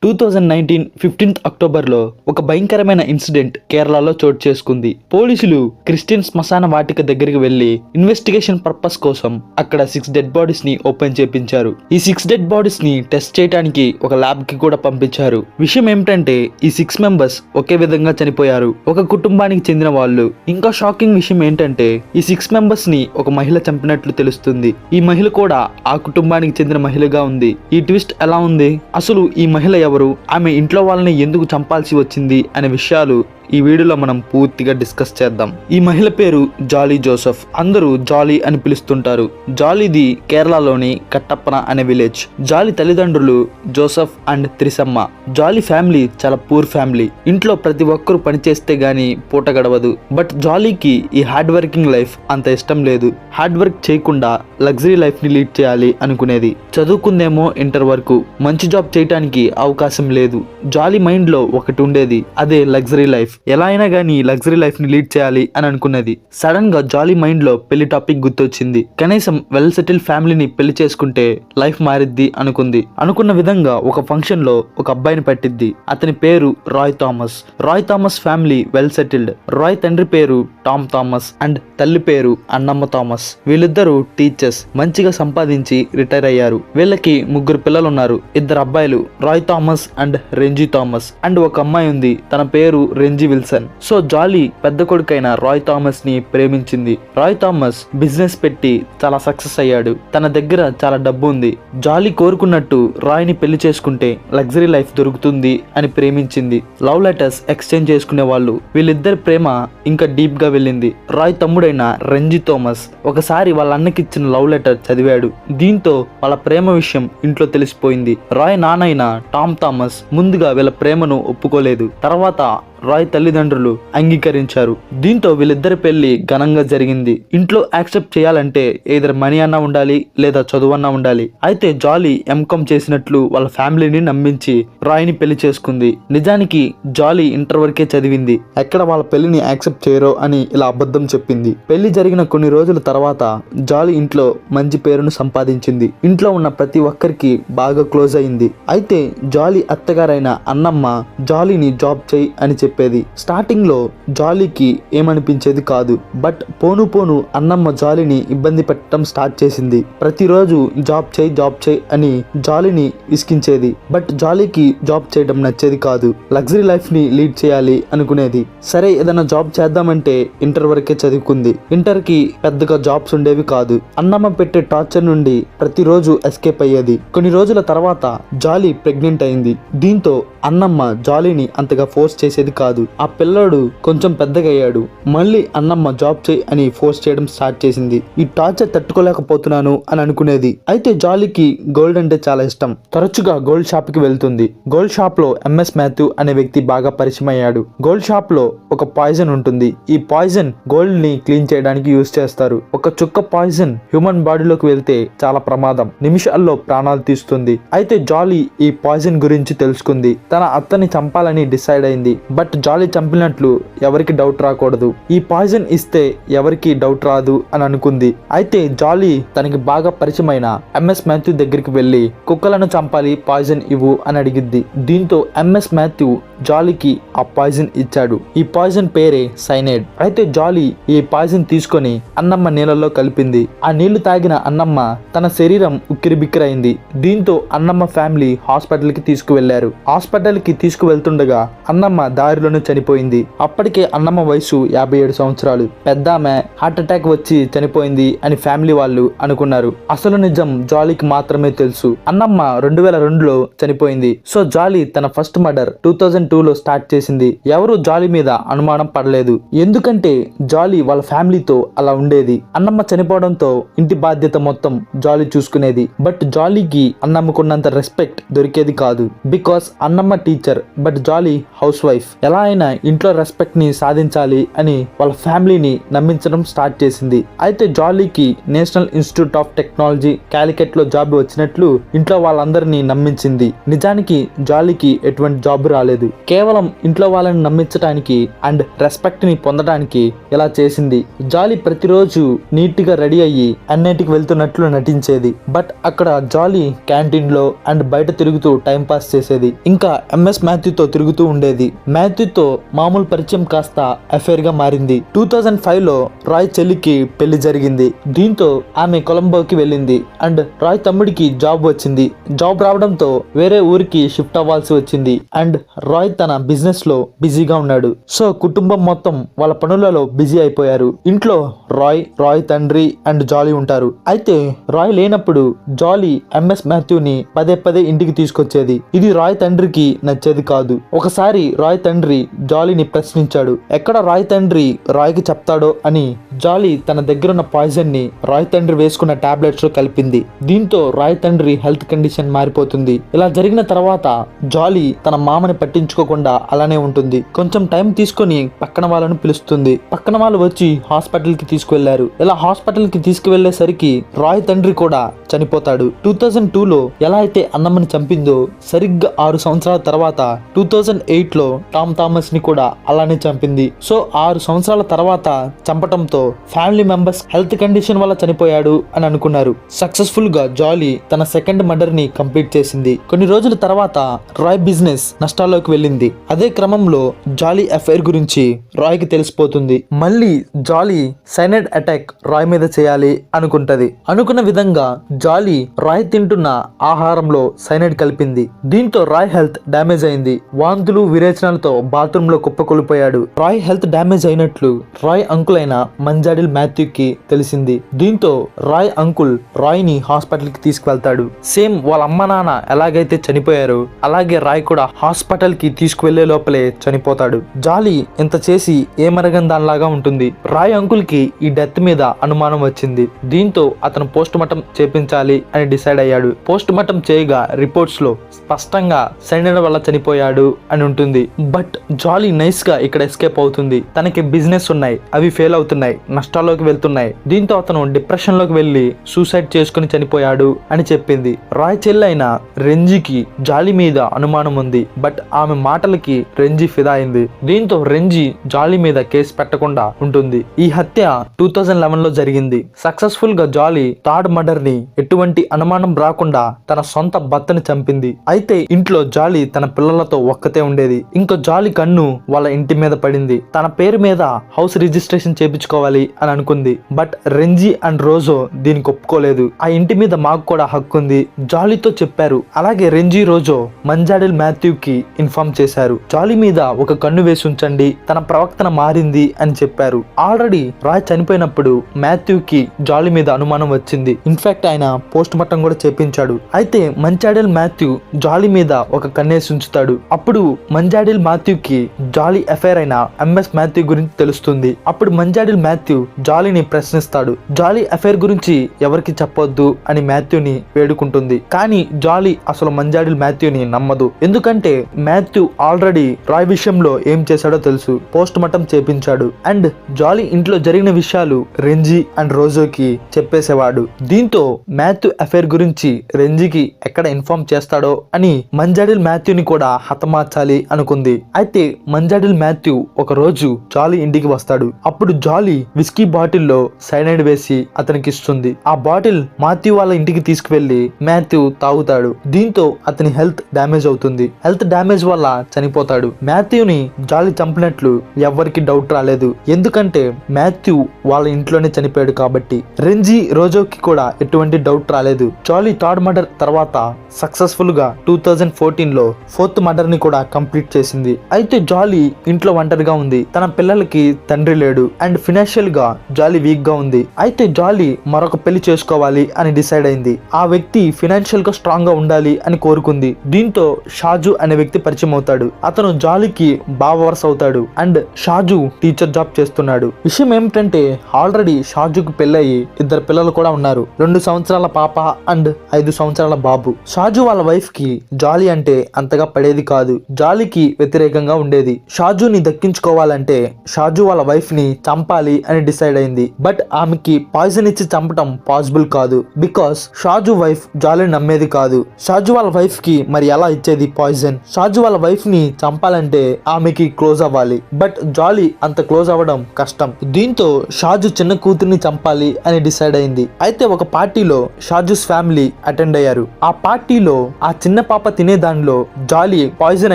2019 15th అక్టోబర్లో ఒక భయంకరమైన ఇన్సిడెంట్ కేరళలో చోటు చేసుకుంది. పోలీసులు క్రిస్టియన్ శ్మశాన వాటిక దగ్గరికి వెళ్లి ఇన్వెస్టిగేషన్ పర్పస్ కోసం అక్కడ 6 డెడ్ బాడీస్ ని ఓపెన్ చేపించారు. ఈ 6 డెడ్ బాడీస్ ని టెస్ట్ చేయడానికి ఒక ల్యాబ్ కి కూడా పంపించారు. విషయం ఏమిటంటే ఈ 6 మెంబర్స్ ఒకే విధంగా చనిపోయారు, ఒక కుటుంబానికి చెందిన వాళ్ళు. ఇంకా షాకింగ్ విషయం ఏంటంటే ఈ 6 మెంబర్స్ ని ఒక మహిళ చంపినట్లు తెలుస్తుంది. ఈ మహిళ కూడా ఆ కుటుంబానికి చెందిన మహిళగా ఉంది. ఈ ట్విస్ట్ ఎలా ఉంది, అసలు ఈ మహిళ ఎవరు, ఆమె ఇంట్లో వాళ్ళని ఎందుకు చంపాల్సి వచ్చింది అనే విషయాలు ఈ వీడియోలో మనం పూర్తిగా డిస్కస్ చేద్దాం. ఈ మహిళ పేరు జాలీ జోసెఫ్. అందరూ జాలీ అని పిలుస్తుంటారు. జాలీది కేరళలోని కట్టప్పన అనే విలేజ్. జాలీ తల్లిదండ్రులు జోసెఫ్ అండ్ త్రిసమ్మ. జాలీ ఫ్యామిలీ చాలా పూర్ ఫ్యామిలీ. ఇంట్లో ప్రతి ఒక్కరు పనిచేస్తే గానీ పూట గడవదు. బట్ జాలీకి ఈ హార్డ్ వర్కింగ్ లైఫ్ అంత ఇష్టం లేదు. హార్డ్ వర్క్ చేయకుండా లగ్జరీ లైఫ్ ని లీడ్ చేయాలి అనుకునేది. చదువుకుందేమో ఇంటర్ వరకు, మంచి జాబ్ చేయడానికి అవకాశం లేదు. జాలీ మైండ్ లో ఒకటి ఉండేది, అదే లగ్జరీ లైఫ్. ఎలా అయినా గానీ లగ్జరీ లైఫ్ ని లీడ్ చేయాలి అని అనుకున్నది. సడన్ గా జాలీ మైండ్ లో పెళ్లి టాపిక్ గుర్తొచ్చింది. కనీసం వెల్ సెటిల్ ఫ్యామిలీని పెళ్లి చేసుకుంటే లైఫ్ మారిద్ది అనుకుంది. అనుకున్న విధంగా ఒక ఫంక్షన్ లో ఒక అబ్బాయిని పట్టిద్ది. అతని పేరు Roy Thomas. Roy Thomas family well settled. Roy తండ్రి పేరు టామ్ థామస్ అండ్ తల్లి పేరు అన్నమ్మ థామస్. వీళ్ళిద్దరూ టీచర్స్, మంచిగా సంపాదించి రిటైర్ అయ్యారు. వీళ్ళకి 3 పిల్లలు ఉన్నారు. 2 అబ్బాయిలు, రాయ్ థామస్ అండ్ రెంజీ థామస్, అండ్ ఒక అమ్మాయి ఉంది, తన పేరు రెంజీ విల్సన్. సో జాలీ పెద్ద కొడుకైన రాయ్ థామస్ ని ప్రేమించింది. రాయ్ థామస్ బిజినెస్ పెట్టి చాలా సక్సెస్ అయ్యాడు. తన దగ్గర చాలా డబ్బు ఉంది. జాలీ కోరుకున్నట్టు రాయ్ ని పెళ్లి చేసుకుంటే లగ్జరీ లైఫ్ దొరుకుతుంది అని ప్రేమించింది. లవ్ లెటర్స్ ఎక్స్చేంజ్ చేసుకునే వాళ్ళు. వీళ్ళిద్దరి ప్రేమ ఇంకా డీప్ గా వెళ్ళింది. రాయ్ తమ్ముడైన రెంజీ థామస్ ఒకసారి వాళ్ళ అన్నకిచ్చిన లవ్ లెటర్ చదివాడు. దీంతో వాళ్ళ ప్రేమ విషయం ఇంట్లో తెలిసిపోయింది. రాయ్ నాన్నైన టామ్ థామస్ ముందుగా వీళ్ళ ప్రేమను ఒప్పుకోలేదు. తర్వాత రాయ్ తల్లిదండ్రులు అంగీకరించారు. దీంతో వీళ్ళిద్దరి పెళ్లి ఘనంగా జరిగింది. ఇంట్లో యాక్సెప్ట్ చేయాలంటే ఏదర్ మనీ అన్నా ఉండాలి లేదా చదువన్నా ఉండాలి. అయితే జాలీ ఎంకామ్ చేసినట్లు వాళ్ళ ఫ్యామిలీని నమ్మించి రాయ్ ని పెళ్లి చేసుకుంది. నిజానికి జాలీ ఇంటర్ వరకే చదివింది. ఎక్కడ వాళ్ళ పెళ్లిని యాక్సెప్ట్ చేయరో అని ఇలా అబద్ధం చెప్పింది. పెళ్లి జరిగిన కొన్ని రోజుల తర్వాత జాలీ ఇంట్లో మంచి పేరును సంపాదించింది. ఇంట్లో ఉన్న ప్రతి ఒక్కరికి బాగా క్లోజ్ అయింది. అయితే జాలీ అత్తగారైన అన్నమ్మ జాలీని జాబ్ చేయి అని చెప్పేది. స్టార్టింగ్ లో జాలీకి ఏమనిపించేది కాదు. బట్ పోను పోను అన్నమ్మ జాలీని ఇబ్బంది పెట్టడం స్టార్ట్ చేసింది. ప్రతిరోజు జాబ్ చేయి అని జాలీని విసిగించేది. బట్ జాలీకి జాబ్ చేయడం నచ్చేది కాదు. లగ్జరీ లైఫ్ ని లీడ్ చేయాలి అనుకునేది. సరే ఏదైనా జాబ్ చేద్దామంటే ఇంటర్ వరకే చదువుకుంది. ఇంటర్ కి పెద్దగా జాబ్స్ ఉండేవి కాదు. అన్నమ్మ పెట్టే టార్చర్ నుండి ప్రతిరోజు ఎస్కేప్ అయ్యేది. కొన్ని రోజుల తర్వాత జాలీ ప్రెగ్నెంట్ అయింది. దీంతో అన్నమ్మ జాలీని అంతగా ఫోర్స్ చేసేది కాదు. ఆ పిల్లాడు కొంచెం పెద్దగా అయ్యాడు. మళ్ళీ అన్నమ్మ జాబ్ చేయి అని ఫోర్స్ చేయడం స్టార్ట్ చేసింది. ఈ టార్చర్ తట్టుకోలేకపోతున్నాను అని అనుకునేది. అయితే జాలీకి గోల్డ్ అంటే చాలా ఇష్టం. తరచుగా గోల్డ్ షాప్ కి వెళ్తుంది. గోల్డ్ షాప్ లో ఎంఎస్ మాథ్యూ అనే వ్యక్తి బాగా పరిచయం అయ్యాడు. గోల్డ్ షాప్ లో ఒక పాయిజన్ ఉంటుంది. ఈ పాయిజన్ గోల్డ్ ని క్లీన్ చేయడానికి యూజ్ చేస్తారు. ఒక చుక్క పాయిజన్ హ్యూమన్ బాడీలోకి వెళ్తే చాలా ప్రమాదం, నిమిషాల్లో ప్రాణాలు తీస్తుంది. అయితే జాలీ ఈ పాయిజన్ గురించి తెలుసుకుంది. తన అత్తని చంపాలని డిసైడ్ అయింది. బట్ జాలీ చంపినట్లు ఎవరికి డౌట్ రాకూడదు. ఈ పాయిజన్ ఇస్తే ఎవరికి డౌట్ రాదు అని అనుకుంది. అయితే జాలీ తనకి బాగా పరిచయమైన ఎంఎస్ మాథ్యూ దగ్గరికి వెళ్లి కుక్కలను చంపాలి, పాయిజన్ ఇవ్వు అని అడిగిద్ది. దీంతో ఎంఎస్ మాథ్యూ జాలీకి ఆ పాయిజన్ ఇచ్చాడు. ఈ పాయిజన్ పేరే సైనైడ్. అయితే జాలీ ఈ పాయిజన్ తీసుకొని అన్నమ్మ నీళ్ళలో కలిపింది. ఆ నీళ్లు తాగిన అన్నమ్మ తన శరీరం ఉక్కిరిబిక్కిరైంది. దీంతో అన్నమ్మ ఫ్యామిలీ హాస్పిటల్ కి తీసుకువెళ్లారు. హాస్పిటల్ కి తీసుకువెళ్తుండగా అన్నమ్మ దారిలోనే చనిపోయింది. అప్పటికే అన్నమ్మ వయసు 57 సంవత్సరాలు. పెద్ద ఆమె హార్ట్ అటాక్ వచ్చి చనిపోయింది అని ఫ్యామిలీ వాళ్ళు అనుకున్నారు. అసలు నిజం జాలీకి మాత్రమే తెలుసు. అన్నమ్మ 2002లో చనిపోయింది. సో జాలీ తన ఫస్ట్ మర్డర్ 2002లో స్టార్ట్ చేసింది. ఎవరు జాలీ మీద అనుమానం పడలేదు. ఎందుకంటే జాలీ వాళ్ళ ఫ్యామిలీతో అలా ఉండేది. అన్నమ్మ చనిపోవడంతో ఇంటి బాధ్యత మొత్తం జాలీ చూసుకునేది. బట్ జాలీకి అన్నమ్మకున్నంత రెస్పెక్ట్ దొరికేది కాదు. Because Annamma teacher, but jolly house wife. ఎలా అయినా ఇంట్లో రెస్పెక్ట్ ని సాధించాలి అని వాళ్ళ ఫ్యామిలీని నమ్మించడం స్టార్ట్ చేసింది. అయితే జాలీకి national institute of technology Calicut లో జాబ్ వచ్చినట్లు ఇంట్లో వాళ్ళందరినీ నమ్మించింది. నిజానికి జాలీకి ఎటువంటి జాబ్ రాలేదు. కేవలం ఇంట్లో వాళ్ళని నమ్మించడానికి అండ్ రెస్పెక్ట్ ని పొందడానికి ఇలా చేసింది. జాలీ ప్రతిరోజు నీట్ గా రెడీ అయ్యి అన్నిటికి వెళ్తున్నట్లు నటించేది. బట్ అక్కడ జాలీ క్యాంటీన్ లో అండ్ బయట తిరుగుతూ టైం పాస్ చేసేది. ఇంకా ఎంఎస్ మాథ్యూతో తిరుగుతూ ఉండేది. మాథ్యూతో మామూలు పరిచయం కాస్త అఫేర్ గా మారింది. 2005 లో రాయ్ చెల్లికి పెళ్లి జరిగింది. దీంతో ఆమె కొలంబోకి వెళ్ళింది అండ్ రాయ్ తమ్ముడికి జాబ్ వచ్చింది. జాబ్ రావడంతో వేరే ఊరికి షిఫ్ట్ అవ్వాల్సి వచ్చింది అండ్ రాయ్ తన బిజినెస్ లో బిజీగా ఉన్నాడు. సో కుటుంబం మొత్తం వాళ్ళ పనులలో బిజీ అయిపోయారు. ఇంట్లో రాయ్ తండ్రి అండ్ జాలీ ఉంటారు. అయితే రాయ్ లేనప్పుడు జాలీ ఎంఎస్ మాథ్యూని పదే పదే ఇంటికి తీసుకొచ్చేది. ఇది రాయ్ తండ్రికి నచ్చేది కాదు. ఒకసారి రాయ్ తండ్రి జాలీని ప్రశ్నించాడు. ఎక్కడ రాయ్ తండ్రి రాయ్కి చెప్తాడో అని జాలీ తన దగ్గరున్న పాయిజన్ ని రాయ్ తండ్రి వేసుకున్న టాబ్లెట్స్ లో కలిపింది. దీంతో రాయ్ తండ్రి హెల్త్ కండిషన్ మారిపోతుంది. ఇలా జరిగిన తర్వాత జాలీ తన మామని పట్టించుకోకుండా అలానే ఉంటుంది. కొంచెం టైం తీసుకొని పక్కన వాళ్ళను పిలుస్తుంది. పక్కన వాళ్ళు వచ్చి హాస్పిటల్ కి తీసుకువెళ్లారు. ఇలా హాస్పిటల్ కి తీసుకువెళ్లేసరికి రాయ్ తండ్రి కూడా చనిపోతాడు. 2002లో ఎలా అయితే అన్నమ్మని చంపిందో సరిగ్గా 6 సంవత్సరాల తర్వాత 2008 లో టామ్ థామస్ ని కూడా అలానే చంపింది. సో 6 సంవత్సరాల తర్వాత చంపటంతో ఫ్యామిలీ మెంబర్స్ హెల్త్ కండిషన్ వల్ల చనిపోయాడు అని అనుకున్నారు. సక్సెస్ఫుల్ గా జాలీ తన సెకండ్ మర్డర్ ని కంప్లీట్ చేసింది. కొన్ని రోజుల తర్వాత రాయ్ బిజినెస్ నష్టాల్లోకి వెళ్ళింది. అదే క్రమంలో జాలీ అఫైర్ గురించి రాయ్ కి తెలిసిపోతుంది. మళ్ళీ జాలీ సైనైడ్ అటాక్ రాయ్ మీద చేయాలి అనుకుంటది. అనుకున్న విధంగా జాలీ రాయ్ తింటున్న ఆహారంలో సైనైడ్ కలిపింది. దీంతో రాయ్ హెల్త్ డ్యామేజ్ అయింది. వాంతులు విరేచనాలతో బాత్రూమ్ లో కుప్పకూలిపోయాడు. రాయ్ హెల్త్ డ్యామేజ్ అయినట్లు రాయ్ అంకుల్ అయిన మంజాడిల్ మాథ్యూకి తెలిసింది. దీంతో రాయ్ అంకుల్ రాయ్ ని హాస్పిటల్ కి తీసుకువెళ్తాడు. సేమ్ వాళ్ళ అమ్మ నాన్న ఎలాగైతే చనిపోయారో అలాగే రాయ్ కూడా హాస్పిటల్ కి తీసుకువెళ్లే లోపలే చనిపోతాడు. జాలీ ఇంత చేసి ఏమరగని దానిలాగా ఉంటుంది. రాయ్ అంకుల్ కి ఈ డెత్ మీద అనుమానం వచ్చింది. దీంతో అతను పోస్ట్ మార్టం చేపించాలి అని డిసైడ్ అయ్యాడు. పోస్ట్ మార్టం చేయగా రిపోర్ట్స్ లో స్పష్టంగా సైనైడ్ వల్ల చనిపోయాడు అని ఉంటుంది. బట్ జాలీ నైస్ గా ఇక్కడ ఎస్కేప్ అవుతుంది. తనకి బిజినెస్ ఉన్నాయి, అవి ఫెయిల్ అవుతున్నాయి, నష్టాల్లోకి వెళ్తున్నాయి. దీంతో అతను డిప్రెషన్ లోకి వెళ్లి సూసైడ్ చేసుకుని చనిపోయాడు అని చెప్పింది. రాయ్ చెల్లైన రెంజీకి జాలీ మీద అనుమానం ఉంది. బట్ ఆమె మాటలకి రెంజీ ఫిదా అయింది. దీంతో రెంజీ జాలీ మీద కేసు పెట్టకుండా ఉంటుంది. ఈ హత్య 2011 లో జరిగింది. సక్సెస్ఫుల్ గా జాలీ థర్డ్ మర్డర్ ని ఎటువంటి అనుమానం రాకుండా తన సొంత భర్తని చంపింది. అయితే ఇంట్లో జాలీ తన పిల్లలతో ఒక్కతే ఉండేది. ఇంకో జాలీ కన్ను వాళ్ళ ఇంటి మీద పడింది. తన పేరు మీద హౌస్ రిజిస్ట్రేషన్ చేపించుకోవాలి అని అనుకుంది. బట్ రెంజీ అండ్ రోజో దీనికి ఒప్పుకోలేదు. ఆ ఇంటి మీద మాకు కూడా హక్కు ఉంది జాలీతో చెప్పారు. అలాగే రెంజీ రోజో మంజాడిల్ మాథ్యూకి ఇన్ఫార్మ్ చేశారు. జాలీ మీద ఒక కన్ను వేసి ఉంచండి, తన ప్రవర్తన మారింది అని చెప్పారు. ఆల్రెడీ రాయ్ చనిపోయినప్పుడు మాథ్యూకి జాలీ మీద అనుమానం వచ్చింది. ఇన్ఫాక్ట్ ఆయన పోస్ట్ మార్టం కూడా చేపించాడు. అయితే మంజాడిల్ మాథ్యూ జాలీ మీద ఒక కన్నేసి ఉంచుతాడు. అప్పుడు మంజాడిల్ మాథ్యూకి జాలీ అఫైర్ అయిన ఎంఎస్ మాథ్యూ గురించి తెలుస్తుంది. అప్పుడు మంజాడిల్ మాథ్యూ జాలీని ప్రశ్నిస్తాడు. జాలీ అఫైర్ గురించి ఎవరికి చెప్పొద్దు అని మాథ్యూని వేడుకుంటుంది. కానీ జాలీ అసలు మంజాడిల్ మాథ్యూని నమ్మదు. ఎందుకంటే మాథ్యూ ఆల్రెడీ రాయ్ విషయంలో ఏం చేశాడో తెలుసు. పోస్ట్ మార్టం చేపించాడు అండ్ జాలీ ఇంట్లో జరిగిన విషయాలు రెంజీ అండ్ రోజోకి చెప్పేసేవాడు. దీంతో మాథ్యూ అఫైర్ గురించి రెంజీకి ఎక్కడ ఇన్ఫార్మ్ చేస్తాడో అని మంజాడిల్ మాథ్యూని కూడా హతమార్చాలి అనుకుంది. అయితే మంజాడిల్ మాథ్యూ ఒక రోజు జాలీ ఇంటికి వస్తాడు. అప్పుడు జాలీ విస్కీ బాటిల్లో సైనైడ్ వేసి అతనికి ఇస్తుంది. ఆ బాటిల్ మాథ్యూ వాళ్ళ ఇంటికి తీసుకువెళ్లి మాథ్యూ తాగుతాడు. దీంతో అతని హెల్త్ డ్యామేజ్ అవుతుంది. హెల్త్ డ్యామేజ్ వల్ల చనిపోతాడు. మాథ్యూని జాలీ చంపినట్లు ఎవ్వరికి డౌట్ రాలేదు. ఎందుకంటే మాథ్యూ వాళ్ళ ఇంట్లోనే చనిపోయాడు కాబట్టి. రెంజీ రోజోకి కూడా ఎటువంటి డౌట్ రాలేదు. జాలీ థర్డ్ మర్డర్ తర్వాత సక్సెస్ఫుల్ గా 2014లో ఫోర్త్ మర్డర్ ని కూడా కంప్లీట్ చేసింది. అయితే జాలీ ఇంట్లో ఒంటరిగా ఉంది. తన పిల్లలకి తండ్రి లేడు అండ్ ఫినాన్షియల్ గా జాలీ వీక్ గా ఉంది. అయితే జాలీ మరొక పెళ్లి చేసుకోవాలి అని డిసైడ్ అయింది. ఆ వ్యక్తి ఫినాన్షియల్ గా స్ట్రాంగ్ గా ఉండాలి అని కోరుకుంది. దీంతో షాజు అనే వ్యక్తి పరిచయం అవుతాడు. అతను జాలీకి బావ వరుస అవుతాడు అండ్ షాజు టీచర్ జాబ్ చేస్తున్నాడు. విషయం ఏమిటంటే ఆల్రెడీ షాజుకు పెళ్ళయి 2 పిల్లలు కూడా ఉన్నారు. 2 సంవత్సరాల పాప అండ్ 5 సంవత్సరాల బాబు. షాజు వాళ్ళ వైఫ్ కి జాలీ అంటే అంతగా పడేది కాదు. జాలీకి వ్యతిరేకంగా వ్యతిరేకంగా ఉండేది. షాజుని దక్కించుకోవాలంటే షాజు వాళ్ళ వైఫ్ ని చంపాలి అని డిసైడ్ అయింది. బట్ ఆమెకి పాయిజన్ ఇచ్చి చంపడం పాసిబుల్ కాదు. బికాస్ షాజు వైఫ్ జాలీని నమ్మేది కాదు. షాజు వాళ్ళ వైఫ్ కి మరి ఎలా ఇచ్చేది పాయిజన్? షాజు వాళ్ళ వైఫ్ ని చంపాలంటే ఆమెకి క్లోజ్ అవ్వాలి. బట్ జాలీ అంత క్లోజ్ అవ్వడం కష్టం. దీంతో షాజు చిన్న కూతుర్ని చంపాలి అని డిసైడ్ అయింది. అయితే ఒక పార్టీలో షాజుస్ ఫ్యామిలీ అటెండ్ అయ్యారు. ఆ పార్టీలో ఆ చిన్న పాప తినే దానిలో జాలీ పాయిజన్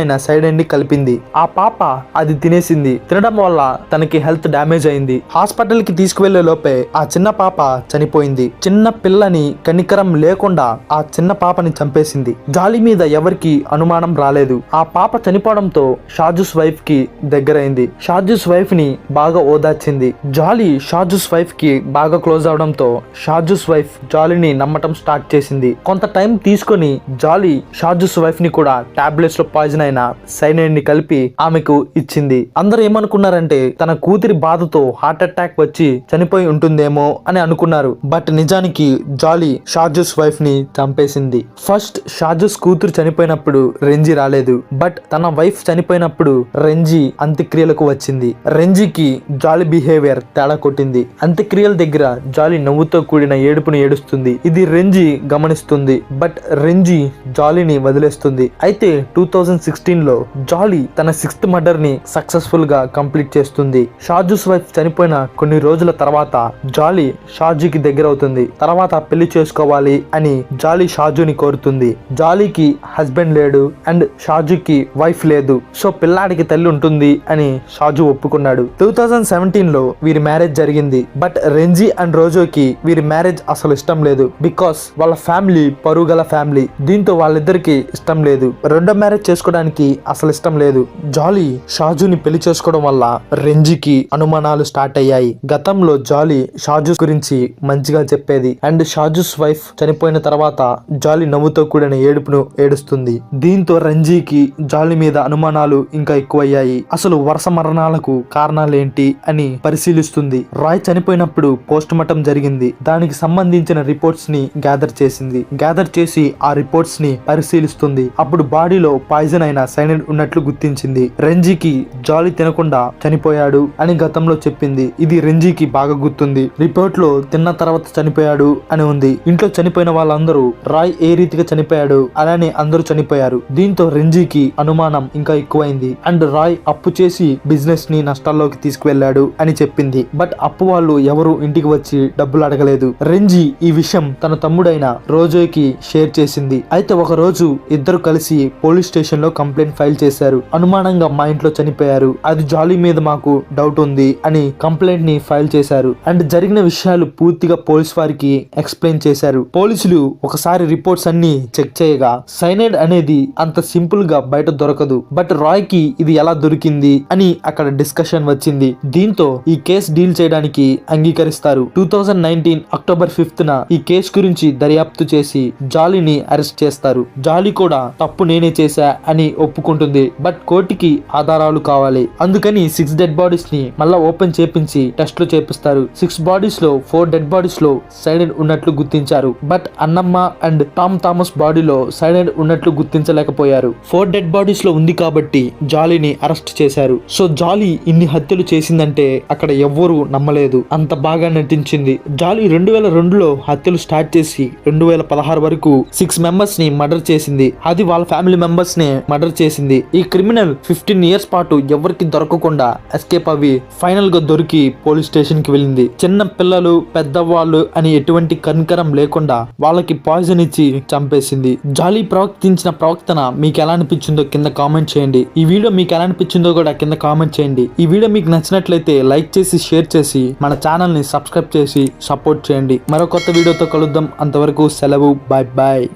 అయిన సైడైన్ ని కలిపింది. ఆ పాప అది తినేసింది. తినడం వల్ల తనకి హెల్త్ డ్యామేజ్ అయింది. హాస్పిటల్ కి తీసుకువెళ్లే లోపే ఆ చిన్న పాప చనిపోయింది. చిన్న పిల్లని కనికరం లేకుండా ఆ చిన్న పాపని చంపేసింది. జాలీ మీద ఎవరికి అనుమానం రాలేదు. ఆ పాప చనిపోవడంతో షాజుస్ వైఫ్ కి దగ్గరైంది. షాజుస్ వైఫ్ ని బాగా ఓదార్చింది. జాలీ షాజుస్ వైఫ్ కి బాగా క్లోజ్ అవడంతో షాజుస్ వైఫ్ జాలీని నమ్మటం స్టార్ట్ చేసింది. కొంత టైం తీసుకొని జాలీ షాజుస్ వైఫ్ ని కూడా టాబ్లెట్స్ లో పాయిజన్ అయిన సైనైడ్ ని కలిపి ఆమెకు ఇచ్చింది. అందరూ ఏమనుకున్నారంటే తన కూతురి బాధతో హార్ట్ అటాక్ వచ్చి చనిపోయి ఉంటుందేమో అని అనుకున్నారు. బట్ నిజానికి జాలీ షాజుస్ వైఫ్ ని చంపేసింది. ఫస్ట్ షాజుస్ కూతురు చనిపోయినప్పుడు రెంజీ రాలేదు. బట్ తన వైఫ్ చనిపోయినప్పుడు రెంజీ అంత్యక్రియలకు వచ్చింది. రెంజీకి జాలీ బిహేవియర్ తేడా కొట్టింది. అంత్యక్రియల దగ్గర జాలీ నవ్వుతో కూడిన ఏడుపుని ఏడుస్తుంది. ఇది రెంజీ గమనిస్తుంది. బట్ రెంజీ జాలీని వదిలేస్తుంది. అయితే 2016 లో జాలీ తన 6th మర్డర్ ని సక్సెస్ఫుల్ గా కంప్లీట్ చేస్తుంది. షాజుస్ వైఫ్ చనిపోయిన కొన్ని రోజుల తర్వాత జాలీ షాజుకి దగ్గర అవుతుంది. తర్వాత పెళ్లి చేసుకోవాలి అని జాలీ షాజుని కోరుతుంది. జాలీకి హస్బెండ్ లేడు అండ్ షాజుకి వైఫ్ లేదు. సో పిల్లాడికి తల్లి ఉంటుంది అని షాజు ఒప్పుకున్నాడు. 2017 లో వీరి మ్యారేజ్ జరిగింది. బట్ రెంజీ అండ్ రోజోకి వీరి మ్యారేజ్ అసలు ఇష్టం లేదు. బికాస్ వాళ్ళ ఫ్యామిలీ పరుగల ఫ్యామిలీ. దీంతో వాళ్ళిద్దరికి ఇష్టం లేదు. రెండో మ్యారేజ్ చేసుకోవడానికి అసలు ఇష్టం లేదు. జాలీ షాజుని పెళ్లి చేసుకోవడం వల్ల రెంజీకి అనుమానాలు స్టార్ట్ అయ్యాయి. గతంలో జాలీ షాజు గురించి మంచిగా చెప్పేది అండ్ షాజుస్ వైఫ్ చనిపోయిన తర్వాత జాలీ నవ్వుతో కూడిన ఏడుపును ఏడుస్తుంది. దీంతో రెంజీకి జాలీ మీద అనుమానాలు ఇంకా ఎక్కువయ్యాయి. అసలు వరుస మరణాలకు కారణాలేంటి అని పరిశీలిస్తుంది. రాయ్ చనిపోయినప్పుడు పోస్ట్ మార్టం జరిగింది. దానికి సంబంధించిన రిపోర్ట్స్ ని గ్యాదర్ చేసింది. గ్యాదర్ చేసి ఆ రిపోర్ట్స్ ని పరిశీలిస్తుంది. అప్పుడు బాడీలో పాయిజన్ అయిన సైనైడ్ ఉన్నట్లు గుర్తించింది. రెంజీకి జాలీ తినకుండా చనిపోయాడు అని గతంలో చెప్పింది. ఇది రెంజీకి బాగా గుర్తుంది. రిపోర్ట్ లో తిన్న తర్వాత చనిపోయాడు అని ఉంది. ఇంట్లో చనిపోయిన వాళ్ళందరూ రాయ్ ఏ రీతిగా చనిపోయాడు అలానే అందరూ చనిపోయారు. దీంతో రెంజీకి అనుమానం ఇంకా ఎక్కువైంది. అండ్ రాయ్ అప్పు చేసి బిజినెస్ ని నష్టాల్లోకి తీసుకువెళ్లాడు అని చెప్పింది. బట్ అప్పు వాళ్ళు ఎవరు ఇంటికి వచ్చి డబ్బులు అడగలేదు. రెంజీ ఈ విషయం తన తమ్ముడైన రోజోకి షేర్ చేసింది. అయితే ఒక రోజు ఇద్దరు కలిసి పోలీస్ స్టేషన్ లో కంప్లైంట్ ఫైల్ చేశారు. అనుమానంగా మా ఇంట్లో చనిపోయారు, అది జాలీ మీద మాకు డౌట్ ఉంది అని కంప్లైంట్ ని ఫైల్ చేశారు. అండ్ జరిగిన విషయాలు పూర్తిగా పోలీస్ వారికి ఎక్స్ప్లెయిన్ చేశారు. పోలీసులు ఒకసారి రిపోర్ట్స్ అన్ని చెక్ చేయగా సైనైడ్ అనేది అంత సింపుల్ గా బయట దొరకదు. బట్ రాయ్ కి ఇది ఎలా దొరికింది అని అక్కడ డిస్కషన్ వచ్చింది. దీంతో ఈ కేసు డీల్ చేయడానికి అంగీకరిస్తారు. 2019 అక్టోబర్ 5th ఈ కేసు గురించి దర్యాప్తు చేసి జాలీని అరెస్ట్ చేస్తారు. జాలీ కూడా తప్పు నేనే చేశా అని ఒప్పుకుంటుంది. బట్ కోర్టుకి ఆధారాలు కావాలి. అందుకని 6 డెడ్ బాడీస్ ని మళ్ళా ఓపెన్ చేపించి టెస్ట్లు చేపిస్తారు. 6 బాడీస్ లో 4 డెడ్ బాడీస్ లో సైనైడ్ ఉన్నట్లు గుర్తించారు. But Annamma and Tom Thomas బాడీలో సైనైడ్ ఉన్నట్లు గుర్తించలేకపోయారు. 4 డెడ్ బాడీస్ లో ఉంది కాబట్టి జాలీని అరెస్ట్ చేశారు. సో జాలీ ఇన్ని హత్యలు చేసిందంటే అక్కడ ఎవ్వరూ నమ్మలేదు. అంత బాగా నటించింది. జాలీ 2002లో హత్యలు స్టార్ట్ చేసి 2016 వరకు 6 మెంబర్స్ ని మర్డర్ చేసింది. అది వాళ్ళ ఫ్యామిలీ మెంబర్స్ నే మర్డర్ చేసింది. ఈ క్రిమినల్ 15 years పాటు ఎవరికి దొరకకుండా ఎస్కేప్ అవి ఫైనల్ గా దొరికి పోలీస్ స్టేషన్ కి వెళ్ళింది. చిన్న పిల్లలు పెద్దవాళ్ళు అని ఎటువంటి కనికరం లేకుండా వాళ్ళకి పాయిజన్ ఇచ్చి చంపేసింది. జాలీ ప్రవర్తించిన ప్రవర్తన మీకు ఎలా అనిపించిందో కింద కామెంట్ చేయండి. ఈ వీడియో మీకు ఎలా అనిపించిందో కూడా కింద కామెంట్ చేయండి. ఈ వీడియో మీకు నచ్చినట్లయితే లైక్ చేసి షేర్ చేసి మన ఛానల్ ని సబ్స్క్రైబ్ చేసి సపోర్ట్ చేయండి. మరో కొత్త వీడియోతో కలుద్దాం. అంతవరకు సెలవు. Bye bye.